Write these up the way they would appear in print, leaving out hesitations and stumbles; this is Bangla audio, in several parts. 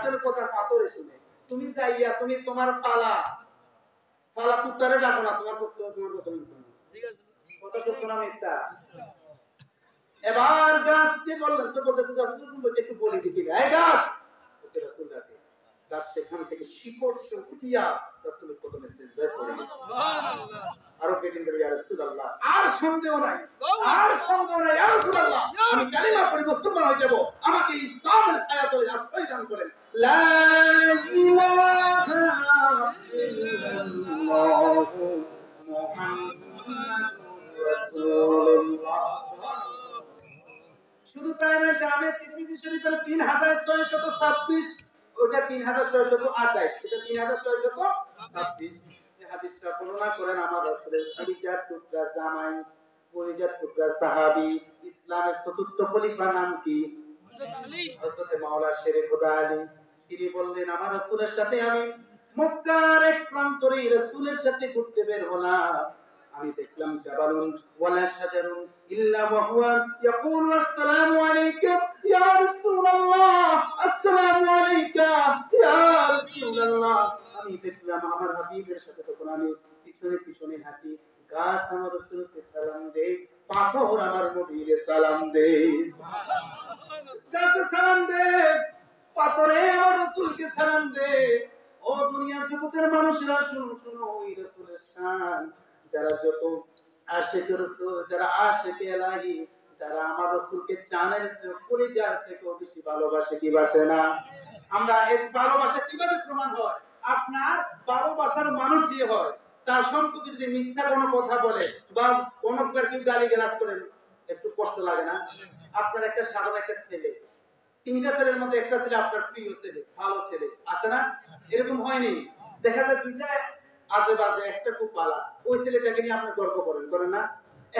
গাছের কথা পাথরে শুনে তুমি যাইয়া তুমি তোমার পালা কুত্তারে ডাকো না, তোমার কথা ঠিক আছে, কথা সত্য না মিথ্যা? এবার গাছকে বললেন তো বলতেছে একটু বলে দিবি, এই গাছ, ওকে রাসূল ডাকে। গাছ সেখান থেকে শিকড় উঠিয়া রাসূলের কদমে সিজদায় পড়ে গেল। সুবহানাল্লাহ। আরো কেদিন বলি ইয়া রাসূলুল্লাহ, আর সন্দেহ নাই, আর সন্দেহ নাই ইয়া রাসূলুল্লাহ, আমি কালিমা পড়ে মুসলমান হয়ে যাব, আমাকে ইসলামের ছায়াতলে আশ্রয় দান করেন। লা ইলাহা ইল্লাল্লাহ মুহাম্মাদুর রাসূলুল্লাহ। শুধু তাই না, জামে তিরমিজি শরীফের 3626, ওটা 3628, এটা 3626। এই হাদিসটা বর্ণনা করেন আমার রাসূলের কলিজার টুকরা জামাই, কলিজার টুকরা সাহাবী, ইসলামের চতুর্থ খলিফা নাম কি? হযরত মাওলানা শেরে খোদা আলী। তিনি বললেন আমার রাসূলের সাথে আমি মক্কার এক প্রান্তরে রাসূলের সাথে ঘুরতে বের হলাম। আমি দেখলাম জাবালুন ওয়ালা শাজারুন ইল্লা ওয়া হুয়া ইয়াকুলু আসসালামু আলাইকা ইয়া রাসূলুল্লাহ, আসসালামু আলাইকা ইয়া রাসূলুল্লাহ। আমি দেখলাম আমার হাবিবের সাথে তখন আমি পিছনে পিছনে হাঁটি, গাছ আমার রাসূলকে সালাম দেয়, পাথর আমার নবীকে সালাম দেয়। গাছে সালাম দেয়, পাথরে আমার রাসূলকে সালাম দেয়। ও দুনিয়ার জগতের মানুষেরা শুনো শুনো, ওই রাসূলের শান, যারা যত আশিক রাসূল, যারা আশিক ইলাহি, যারা আমার রাসূলকে জানের কলিজার থেকেও বেশি ভালোবাসে কি বাসে না? আমরা এই ভালোবাসা কিভাবে প্রমাণ হয়? আপনার ভালোবাসার মানুষ যে হয় তার সম্পর্কে যদি মিথ্যা কোনো কথা বলে বা কোনো কেউ গালিগালাজ করে, একটু কষ্ট লাগে না? আপনার একটা সাধারণ একটা ছেলে, তিনটা ছেলের মধ্যে একটা ছেলে আপনার প্রিয় ছেলে, ভালো ছেলে আছে না? এরকম হয়নি? দেখা যায় দুইটা আজে বাজে, একটা খুব ভালো, ওই ছেলেটাকে নিয়ে আপনি গর্ব করেন না?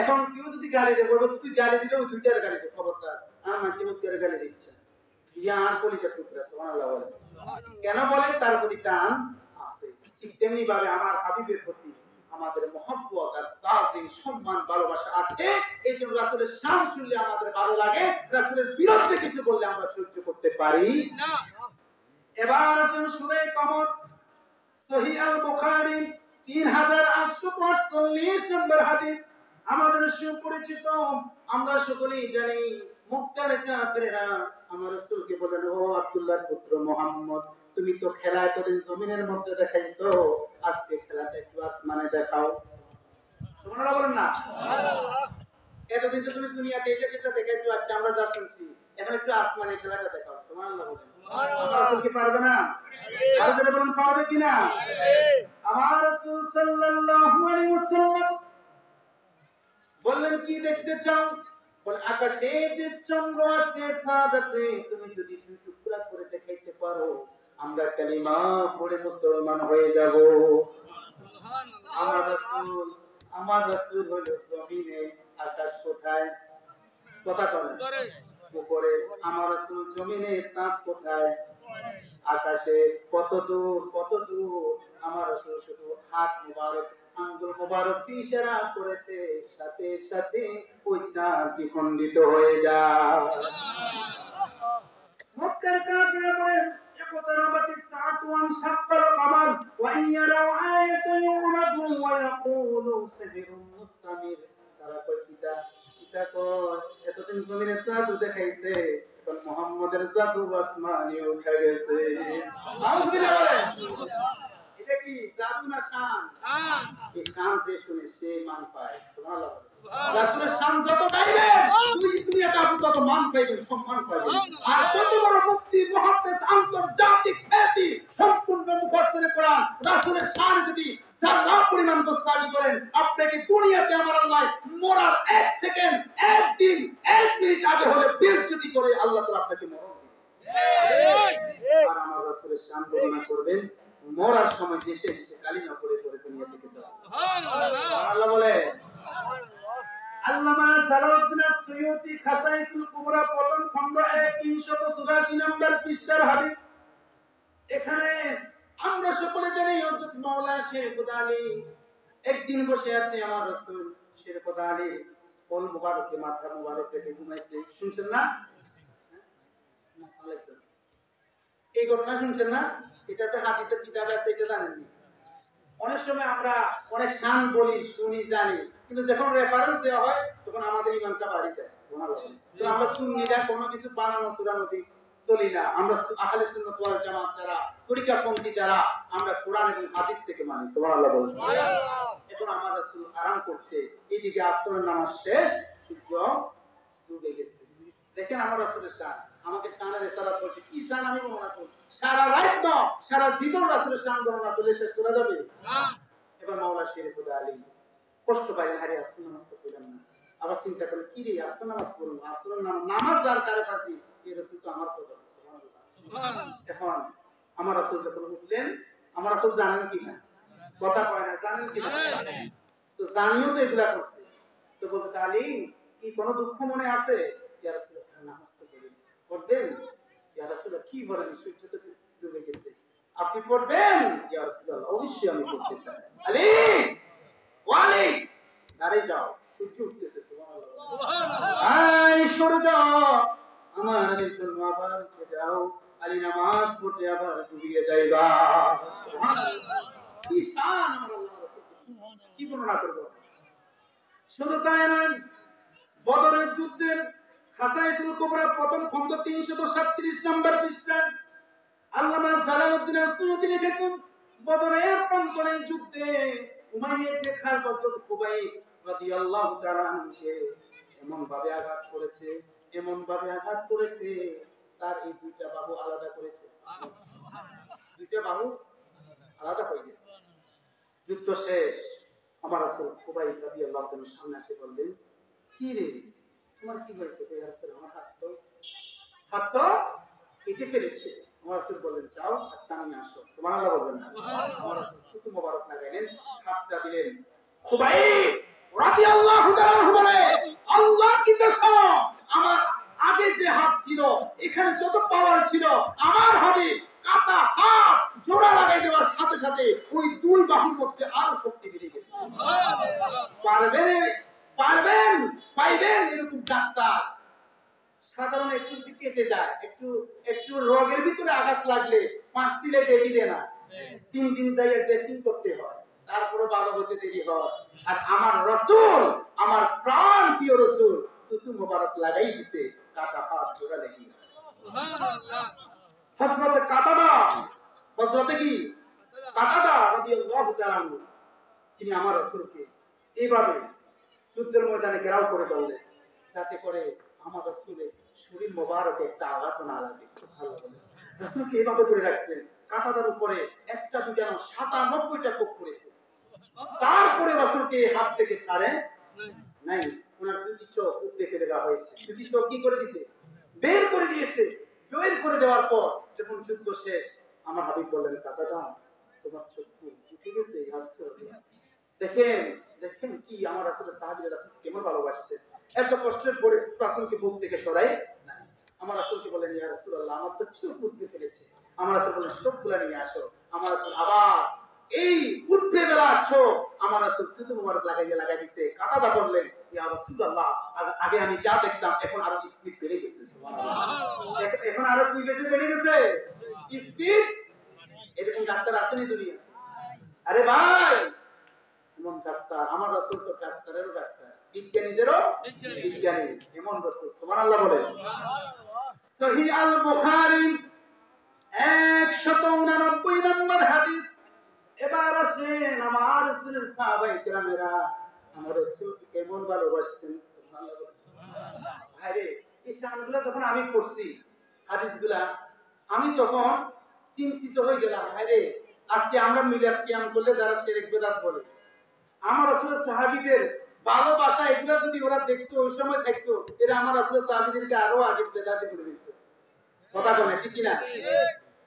এখন কেউ যদি গালি দেয়, বলবো তুই গালি দিলে ওই দুইটার গালি দে, খবরদার আমার মাঝে মধ্যে গালি দিচ্ছে, ইয়ার কলিজার টুকরা। সুবহানাল্লাহ বলে। কেন বলে? তার প্রতি টান আছে। ঠিক তেমনি ভাবে আমার হাবিবের প্রতি আমাদের মহব্বত আর তাজিম, সম্মান, ভালোবাসা আছে। এই জন্য রাসূলের শান শুনলে আমাদের ভালো লাগে, রাসূলের বিরুদ্ধে কিছু বললে আমরা সহ্য করতে পারি না। এবার আসুন সূরা কমর, সহিহ আল বুখারী 3848 নম্বর হাদিস, আমাদের সুপরিচিত, আমরা সকলেই জানি। মক্কার কাফেররা আমার রাসূলকে বলেন, ও আব্দুল্লাহর পুত্র মুহাম্মদ, তুমি তো খেলা এতদিন জমিনের মধ্যে দেখাইছো, আজকে খেলাটা একটু আসমানে দেখাও। সুবহানাল্লাহ বলেন না? সুবহানাল্লাহ। এতদিন তো তুমি দুনিয়াতে এটা সেটা দেখাইছো, আচ্ছা আমরা যা শুনছি, এখন একটু আসমানে খেলাটা দেখাও। সুবহানাল্লাহ বলেন। সুবহানাল্লাহ। রাসূল কি পারবে না? আর যারা বলেন পারবে কিনা? আমার রাসূল সাল্লাল্লাহু আলাইহি ওয়াসাল্লাম বললেন, কি দেখতে চাও? বল, আকাশে যে চন্দ্র আছে, চাঁদ আছে, তুমি যদি দুই টুকরা করে দেখাইতে পারো, আমরা কালিমা পড়ে মুসলমান হয়ে যাব। সুবহানাল্লাহ। আমার রাসূল হলো জমিনে, আকাশ কোথায়? কথা বলেন। উপরে। আমার রাসূল জমিনে, চাঁদ কোথায়? আকাশে। কত দূর কত দূর? আমার রাসূল শুধু হাত মুবারক, আঙ্গুল মুবারক দিয়ে ইশারা করেছে, সাথে সাথে ওই চাঁদ বিখণ্ডিত হয়ে যায়। মক্কার কাফিররা বলেন, ইকতারাবাতিস সাআতু ওয়ান শাক্কাল কমার ওয়া ইন ইয়ারাউ আয়াতান ইউরাদু ওয়া ইয়াকুলু সিহরুন মুস্তামির। তারা কয় কিতা কয়, এতদিন জমিনে জাদু দেখাইছে, এখন মুহাম্মদের জাদু আসমানে উঠে গেছে। আউযুবিল্লাহ বলেন। এটা কি জাদু না শান? শান। এই শান যে শুনে সে মান পায়। সুবহানাল্লাহ। রাসূলের শান যত গাইবে, তুমি তত মান পাইবেন, সম্মান পাইবেন। আর যত বড় মুফতি, মুহাদ্দিস, আন্তর্জাতিক খ্যাতি সম্পূর্ণ মুফাসসিরে কোরআন রাসূলের শান যদি যারা পরিমাণ দস্তাবি করেন, আপনাকে দুনিয়াতে আমার আল্লাহ মরার 1 সেকেন্ড, 1 দিন, 1 মিনিট আগে হলে বেইজ্জতি করে আল্লাহ তাআলা আপনাকে মরণ দিবেন। আর আমার রাসূলের শান বর্ণনা করবেন, মরার সময় দেশে এসে কালিমা পড়ে পড়ে দুনিয়া থেকে যাবেন। সুবহানাল্লাহ। আল্লাহ বলে, আল্লামা জালালউদ্দিন আস-সুয়ুতি খাসাইসুল কুবরা প্রথম খণ্ড 384 নম্বর পৃষ্ঠার হাদিস। এখানে আমরা সকলে জানি হযরত মাওলানা শের খোদা আলী একদিন বসে আছে, আমার রাসূল শের খোদা আলী কোল মুবারকে, মাথা মুবারক রেখে ঘুমাইছে, শুনছেন না? এই ঘটনা শুনছেন না? এটা তো হাদিসের কিতাবে আছে, এটা জানেননি? অনেক সময় আমরা অনেক শান বলি, শুনি, জানি, কিন্তু যখন রেফারেন্স দেওয়া হয় তখন আমাদের ইমানটা বাড়ি যায়। তো আমরা সুন্নিরা কোনো কিছু বানানো চুরানো দিক চলি না। আমরা আহলে সুন্নাত ওয়াল জামাত যারা, তরিকাপন্থী যারা, আমরা কোরআন এবং হাদিস থেকে মানি। সুবহানাল্লাহ বলুন। এখন আমার রাসূল আরাম করছে, এইদিকে আসরের নামাজ শেষ, সূর্য ডুবে গেছে। দেখেন আমার রাসূলের শান, আমাকে শানের ইশারাত বলছে। কি শান আমি বর্ণনা করব? সারা রাত না, সারা জীবন রাসূলের শান বর্ণনা করলে শেষ করা যাবে না। এবার মাওলা শরীফুল আলী কষ্ট পাই, হারে আসর নামাজ তো পড়লাম না। আবার চিন্তা করল, কি রে আসর নামাজ পড়বো, আসর নামাজ যার কারে পাচ্ছি, এই রাসূল তো আমার কথা। এখন আমার রাসূল যখন উঠলেন, আমার রাসূল জানেন কি না? কথা কয় না, জানেন কি না? তো জানিও তো এগুলা করছে। তো বলতেছে, আলী কি কোনো দুঃখ মনে আছে? ইয়া রাসূলুল্লাহ, নামাজ তো পড়বেন। ইয়া রাসূলুল্লাহ, কি বলেন, সূর্য তো ডুবে গেছে, আপনি পড়বেন? ইয়া রাসূলুল্লাহ, অবশ্যই আমি পড়তে চাই। আলী, ও আলী, দাঁড়িয়ে যাও, সূর্য উঠতেছে। সুবহানাল্লাহ। আয় সূর্য, আমার আলীর জন্য আবার উঠে যাও। আলী নামাজ পড়তে আবার ডুবিয়ে যাইবা। সুবহানাল্লাহ। কি শান আমার আল্লাহর রাসূল, কি বর্ণনা করব। শুধু তাই নয়, বদরের যুদ্ধের খাসাইসুল কুবরা প্রথম খণ্ড 337 নম্বর পৃষ্ঠা আল্লামা জালালউদ্দিন আসসুয়ুতি লিখেছেন, বদরের প্রান্তরে যুদ্ধে উমাইয়া ইবনে খালদ খুবাইব রাদিয়াল্লাহু তাআলা আনহুকে এমন ভাবে আঘাত করেছে, তার এই দুইটা বাহু আলাদা করেছে। দুইটা বাহু আলাদা হয়ে গেছে। যুদ্ধ শেষ, আমার রাসূল খুবাইব রাদিয়াল্লাহু তাআলার সামনে এসে বললেন, কি রে, তোমার কি হয়েছে? ইয়া রাসূলুল্লাহ, আমার হাত তো কেটে ফেলেছে। আমার রাসূল বললেন, যাও হাতটা নিয়ে আসো। সুবহানাল্লাহ বলবেন না? আমার রাসূল সুতো মোবারক লাগাইলেন, হাতটা দিলেন। খুবাইব রাদিয়াল্লাহু তাআলা বলে, আল্লাহ কি কসম, আমার আগে যে হাত ছিল, এখানে যত পাওয়ার ছিল, আমার হাবিব কাটা হাত জোড়া লাগাই দেওয়ার সাথে সাথে ওই দুই বাহুর মধ্যে আরো শক্তি বেড়ে গেছে। পাইবেন এরকম ডাক্তার। সাধারণ একটু কেটে যায়, একটু রোগের ভিতরে আঘাত লাগলে 5 সিলে দেরি দেয় না, 3 দিন যাই ড্রেসিং করতে হয়, তারপরে ভালো হতে দেরি হয়। আর আমার রাসূল, আমার প্রাণ প্রিয় রাসূল সুতু মোবারক লাগাই দিয়েছে, কাটা হাত জোড়া লেগে গেছে। সুবহানাল্লাহ। হযরত কাতাদা রাদিয়াল্লাহু তাআলা তিনি আমার রাসূলকে এইভাবে যুদ্ধের ময়দানে ঘেরাও করে ধরলেন, যাতে করে আমার রাসূলের শরীর মোবারকে একটা আঘাত না লাগে। সুবহানাল্লাহ। রাসূলকে এইভাবে ধরে রাখতেন, কাতাদার উপরে একটা দুটা না 97টা কোপ করেছে। তারপরে রাসূলকে হাত থেকে ছাড়েন নাই, ওনার দুটি চোখ উপরে ফেলে দেওয়া হয়েছে। দুটি চোখ কি করে দিয়েছে? বের করে দিয়েছে। বের করে দেওয়ার পর যখন যুদ্ধ শেষ, আমার হাবিব বললেন, কাতাদা, তোমার চোখ উঠে গেছে। দেখেন কি আমার রাসূলের সাহাবীরা রাসূলকে কেমন ভালোবাসতেন। এত কষ্টের পরে রাসূলকে বুক থেকে সরাই নাই। আমার রাসূলকে বলেন, ইয়া রাসূলুল্লাহ, আমার তো চোখ উঠে ফেলেছে। আমার রাসূল বলেন, চোখগুলা নিয়ে আসো। আমার রাসূল আবার এই উঠে গেলা চোখ আমার রাসূল সুতো মোবারক লাগাই দিয়েছে। কাতাদা বললেন, ইয়া রাসূলুল্লাহ, আগে আমি যা দেখতাম এখন আরো স্পিড বেড়ে গেছে। সুবহানাল্লাহ। এখন আরো কি বেশি বেড়ে গেছে স্পিড। এরকম ডাক্তার আসেনি দুনিয়া। আরে ভাই, এমন ডাক্তার, আমার রাসূল তো ডাক্তারেরও ডাক্তার, বিজ্ঞানীদেরও বিজ্ঞানী, এমন রাসূল। সুবহানাল্লাহ বলে। সহিহ আল বুখারী 189 নম্বর হাদিস। এবার আসেন আমার রাসূলের সাহাবায়ে কেরামেরা আমার রাসূলকে কেমন ভালোবাসতেন। সুবহানাল্লাহ। আরে এই শানগুলো যখন আমি পড়ছি হাদিসগুলা, আমি তখন চিন্তিত হয়ে গেলাম, আরে আজকে আমরা মিলাদ কিয়াম করলে যারা শিরক বিদআত বলে, আমার রাসূলের সাহাবীদের ভালোবাসা এগুলো যদি ওরা দেখতো, ওই সময় থাকতো, এরা আমার রাসূলের সাহাবীদেরকে আরো আগে বেদাতি করে দিত। কথা বলে ঠিক কি না?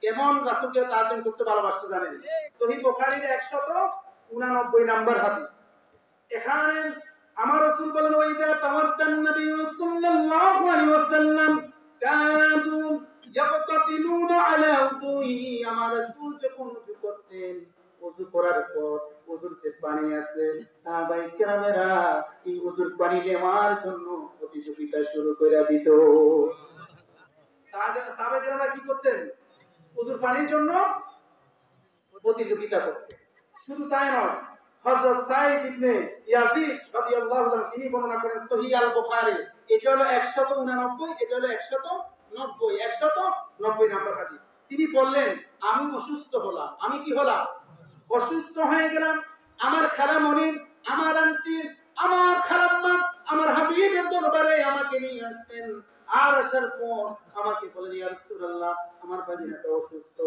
এমন রাসূলকে তাআযীম করতে ভালোবাসতে জানেন। সহিহ বুখারীর 189 নম্বর হাদিস। এখানে আমার রাসূল বলেন, ওয়াইদা তাওয়াদ্দান নবী সাল্লাল্লাহু আলাইহি ওয়াসাল্লাম কাদু ইয়াকতাবিলুনা আলা উযুহি। আমার রাসূল যখন ওযু করতেন, ওযু করার পর ওযুর যে পানি আছে, সাহাবায়ে কেরামেরা এই ওযুর পানি নেওয়ার জন্য প্রতিযোগিতা শুরু করে দিত। সাহাবায়ে কেরামেরা কি করতেন? ওযুর পানির জন্য প্রতিযোগিতা করতে। শুধু তাই নয়, হযরত সাঈদ ইবনে ইয়াজিদ রাদিয়াল্লাহু আনহু তিনি বর্ণনা করেন সহিহ আল বুখারী, এটা হলো 189, এটা হলো 190 নাম্বার হাদিস। তিনি বললেন, আমি অসুস্থ হলাম। আমি কি হলাম? অসুস্থ হয়ে গেলাম। আমার খালামণি, আমার আন্টি, আমার খালাম্মা আমার হাবিবের দরবারে আমাকে নিয়ে আসতেন। আর আসার পর আমাকে বললেন, ইয়া রাসূলুল্লাহ, আমার ভাগিনাটা অসুস্থ।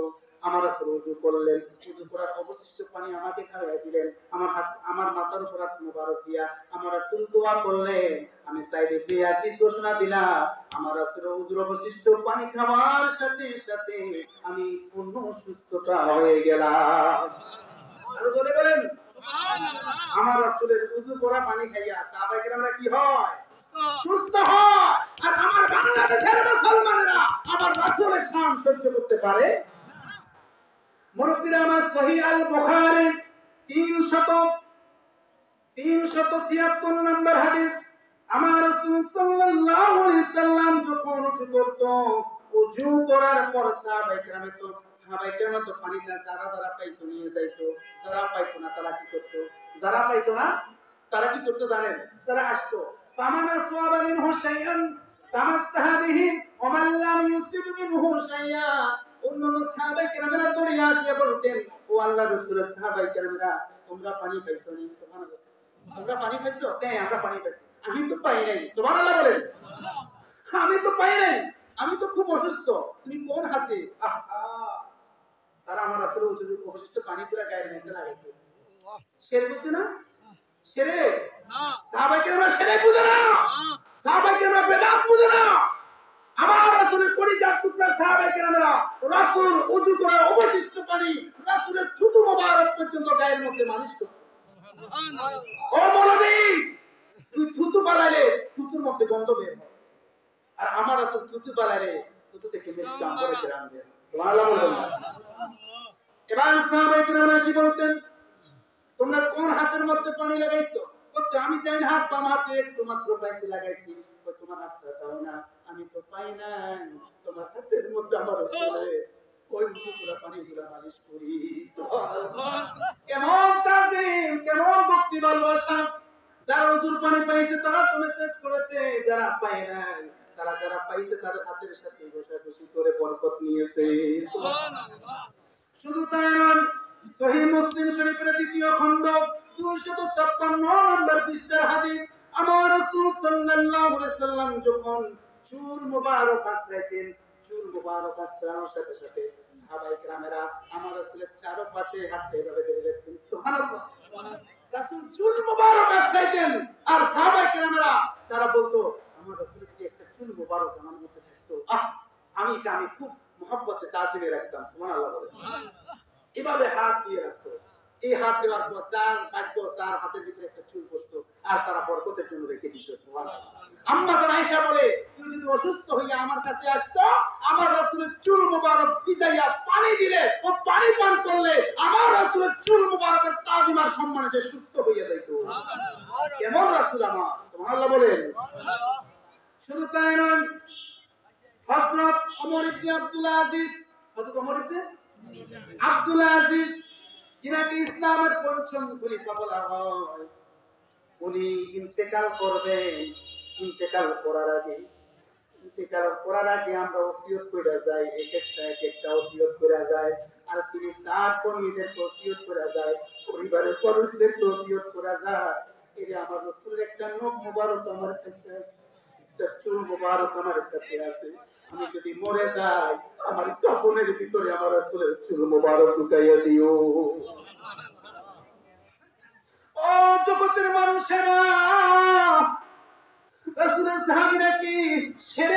আমার রাসূল ওযু করলেন, ওযু করার অবশিষ্ট পানি আমাকে খাওয়াই দিলেন। আমার মাথার উপর হাত মুবারক দিয়া আমার রাসূল দোয়া করলেন। আমি সাঈদ ইবনে ইয়াজিদ ঘোষণা দিলাম, আমার রাসূল ওযুর অবশিষ্ট পানি খাওয়ার সাথে সাথে আমি পূর্ণ সুস্থতা হয়ে গেলাম। আর বলে বলেন সুবহানাল্লাহ। আমার রাসূলের ওযু করা পানি খাইয়া সাহাবায়ে কেরামরা কি হয়? সুস্থ হয়। আর আমার বাংলাদেশের মুসলমানেরা আমার রাসূলের শান সহ্য করতে পারে? মুরব্বিরা আমার সহিহ আল বুখারী 376 নম্বর হাদিস। আমার রাসূল সাল্লাল্লাহু আলাইহি সাল্লাম যখন ওযু করত, ওযু করার পর সাহাবায়ে কেরাম তো পানিটা যারা পাইতো নিয়ে যাইতো, যারা পাইতো না তারা কি করতো? যারা পাইতো না তারা কি করতে জানেন? তারা আসতো, ফামানা সাওয়াবা মিনহু শাইআন তামাসসাহা বিহি ওয়া মান লাম ইউসিব মিনহু শাইআ। অন্যান্য সাহাবায়ে কেরামরা দৌড়ে আসিয়া বলতেন, ও আল্লাহর রাসূলের সাহাবায়ে কেরামরা, তোমরা পানি পাইছো নি? সুবহানাল্লাহ। তোমরা পানি পাইছো? হ্যাঁ, আমরা পানি পাইছি। আমি তো পাই নাই। সুবহানাল্লাহ বলেন। আমি তো পাই নাই, আমি তো খুব অসুস্থ। তুমি কোন হাতে? আহা, তারা আমার রাসূলের অবশিষ্ট পানিগুলা গায়ের মধ্যে লাগাইতো। সেরে বুঝছে না? সেরে সাহাবায়ে কেরামরা সেরে বুঝে না। সাহাবায়ে কেরামরা বেদাত বুঝে না। আমার রাসূলের পরিজাত টুকরা সাহাবায়ে কেরামরা রাসূল ওযু করার অবশিষ্ট পানি রাসূলের থুতু মোবারক পর্যন্ত গায়ের মধ্যে মালিশ করত। সুবহানাল্লাহ। ও মৌলভী, তুই থুতু ফালাইলে থুতুর মধ্যে গন্ধ বের হয়, আর আমার রাসূল থুতু ফালাইলে থুতু থেকে বেশি গাম করে কেরাম দেন। সুবহানাল্লাহ বলুন। এবার সাহাবায়ে কেরামরা এসে বলতেন, তোমরা কোন হাতের মধ্যে পানি লাগাইছো? বলতে, আমি ডান হাত বাম হাতে একটু মাত্র পাইছি লাগাইছি। তোমার হাতটা দাও না। আমি তো পাই নাই, তোমার হাতের মধ্যে আমার ওই পুরো পানিগুলা মালিশ করি। সুবহানাল্লাহ। কেমন তাজিম, কেমন ভক্তি ভালোবাসা। যারা ওযুর পানি পাইছে তারা তো মেসেজ করেছে, যারা পায় নাই যারা পাইছে তাদের হাতের সাথে ঘষাঘষি করে বরকত নিয়েছে। সুবহানাল্লাহ। শুধু তাই নয়, সহিহ মুসলিম শরীফের দ্বিতীয় খণ্ড 256 নম্বর পৃষ্ঠার হাদিস। আমার রাসূল সাল্লাল্লাহু আলাইহি সাল্লাম যখন চুল মুবারক আঁচড়াইতেন, চুল মুবারক আঁচড়ানোর সাথে সাথে সাহাবায়ে কেরামেরা আমার রাসূলের চারপাশে হাঁটতে এভাবে ধরে রাখতেন। সুবহানাল্লাহ। রাসূল চুল মুবারক আঁচড়াইতেন আর সাহাবায়ে কেরামেরা তারা বলতো, আমার রাসূলের যে একটা চুল মুবারক আমার মধ্যে থাকতো, আমি খুব মহব্বতে তাজিমে রাখতাম। সুবহানাল্লাহ। এভাবে হাত দিয়ে রাখতো। এই হাত দেওয়ার পর যার ভাগ্য তার হাতের ভিতরে একটা চুল পড়তো আর তারা বরকতের জন্য রেখে দিত। সুবহানাল্লাহ। আম্মা জান আয়েশা বলে, কেউ যদি অসুস্থ হইয়া আমার কাছে আসতো, আমার রাসূলের চুল মুবারক ভিজাইয়া পানি দিলে, ও পানি পান করলে আমার রাসূলের চুল মুবারকের তাজিম আর সম্মানে সে সুস্থ হইয়া যাইত। কেমন রাসূল আমার! সুবহানাল্লাহ বলেন। শুধু তাই নয়, হযরত ওমর ইবনে আব্দুল আজিজ, হযরত ওমর ইবনে আব্দুল আজিজ, যিনাকে ইসলামের পঞ্চম খলিফা বলা হয়, উনি ইন্তেকাল করবেন। ইন্তেকাল করার আগে আমরা ওসিয়ত করে যাই, এক একটা ওসিয়ত করে যায়, আর তিনি তার কর্মীদেরকে ওসিয়ত করে যায়, পরিবারের সদস্যদেরকে ওসিয়ত করে যায়। এটা আমার রাসূলের একটা নখ মুবারক আমার কাছে আছে, একটা চুল মুবারক আমার কাছে আছে। আমি যদি মরে যাই, আমার কাফনের ভিতরে আমার রাসূলের চুল মুবারক ঢুকাইয়া দিও। ও জগতের মানুষেরা, রাসূলের সাহাবীরা কি সেরে